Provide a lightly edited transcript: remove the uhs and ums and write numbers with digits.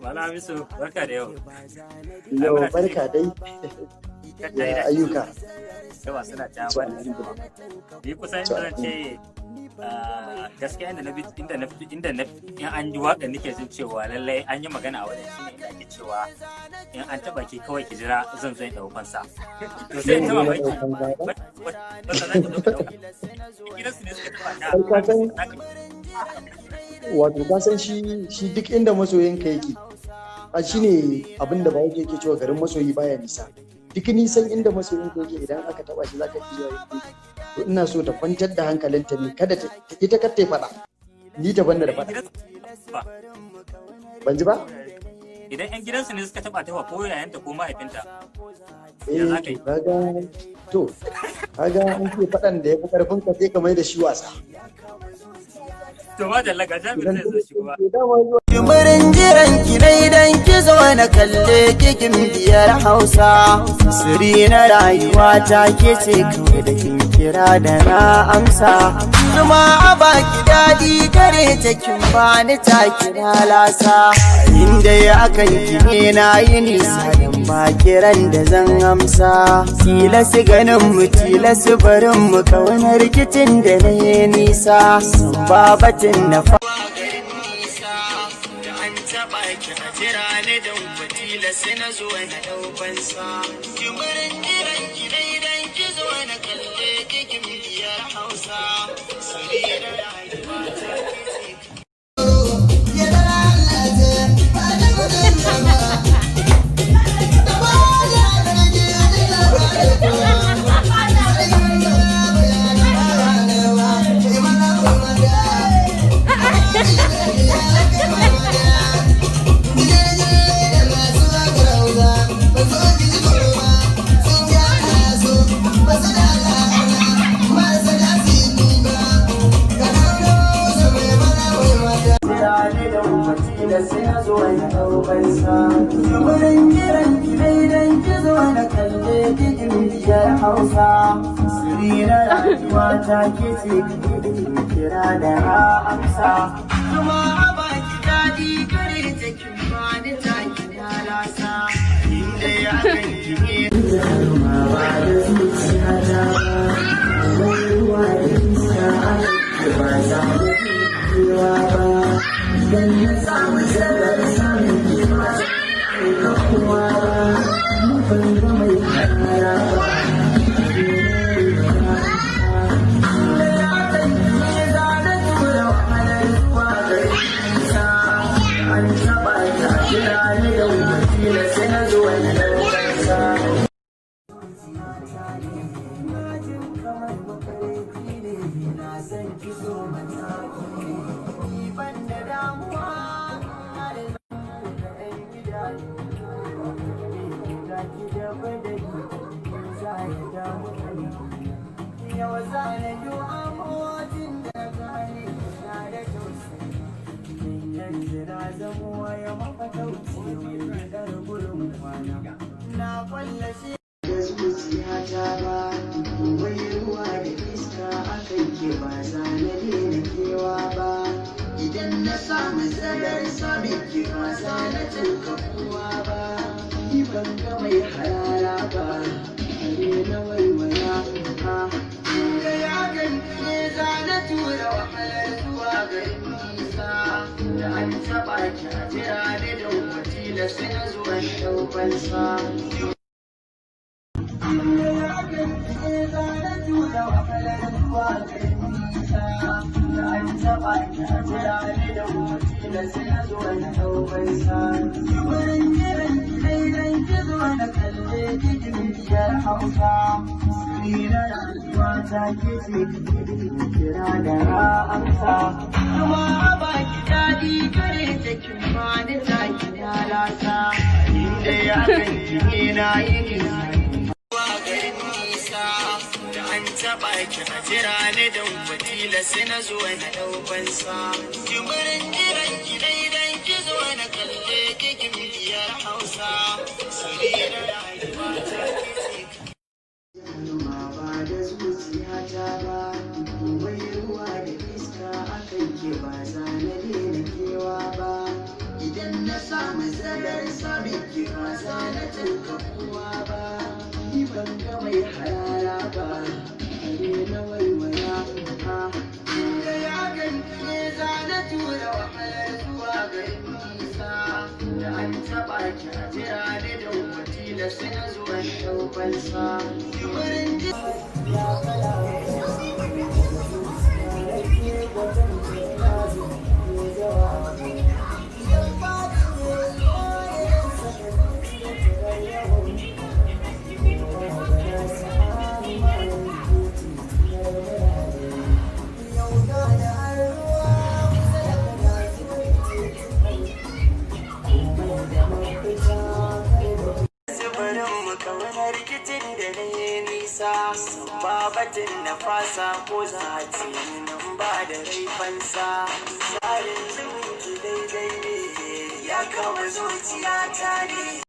Wala Hamisu, barka da yau. Yau barka dai. Ya ayyuka. Yawa suna ta ba. Ni kusan zan ce gaskiya inda in an ji waƙar nake jin cewa lallai an yi magana a wajen shine inda ake cewa in an taɓa ki kawai ki jira zan zo in ɗau fansa. To sai in taɓa baki. Wata za ki zo ka ɗauka. Gidansu ne suka taɓa ta. Wato ka san shi duk inda masoyinka yake a shi ne abin da ba yake cewa garin masoyi baya nisa. Duk nisan inda masoyinka yake idan aka taba shi zaka iya yi. To ina so ta kwantar da hankalinta ne kada ta ita kar ta faɗa. Ni ta banda da faɗa. Ban ji ba? Idan 'yan gidansu ne suka taba ta ko yayanta ko mahaifinta. Kaga an ce faɗan da ya fi karfin ka sai ka mai da shi wasa. To ma da laga jami'in zai zo shi kuma. Jimirin jiran ki dai dan ki zo na kalle kikin biyar Hausa. Siri na rayuwa ta ke ce kawai da kin kira da na amsa. Zuma a baki daɗi gare ta kin bani ta kira lasa. Inda ya akan ki ne na yi nisa dan ba kiran da zan amsa. Tilasu ganin mu tilasu barin mu kawai rikicin da na yi nisa. Ba batun na fa. Jira ne don kwatila sai na zo na daubansa. Jimirin jiran ki dai dan ki zo na kalle kikin biyar Hausa. Siri da rayuwa ta Hausa, siri na rayuwa ta ke ce kira da na amsa. Kuma a baki daɗi kare ta kin bani ta kira lasa. Inda ya kan kime jarumawa da zuciya ta wai ruwa da iska ake ba za da kewa ba. Idan na samu zarar samun kewa ka kuma ba, ban ga mai kara ba. Na kwallashi da zuciya ta ba, wai ruwa da iska akan ke ba za na daina kewa ba. Idan na samu zarar samun ke ba za na tanka kowa ba. Ni ban ga mai harara ba, are na waiwaya ha. Da ya ganki ne za na tura wahalar zuwa garin nisa. Da an taɓa ki a jira ne don watila sai na zuwa ɗaukansa. Kuma baki daɗi kare ta kin bani ta kira lasa. Inda ya kan kine na yi nisa. Da an taɓa ki a jira ne don kwatila sai na zo na ɗaukansa. Jimirin jiran ki dai dan ki zo na kalle kikin biyar Hausa. Siri da rayuwa ta ba da zuciya ta ba, wai ruwa da iska akan ke ba za na daina kewa ba. Idan na samu zarar sabi ki ba za na tanka kowa ba ni ban ga mai harara ba are na waiwaya ha da ya ganki ne za na tura wahalar zuwa garin nisa da an taɓa ki a jira ne da wakila sai na zuwa shaubansa wurin ji ya kala babatin na fasa ko za a ce nan ba da raifansa tsarin zumunci daidai ne ya kama zuciya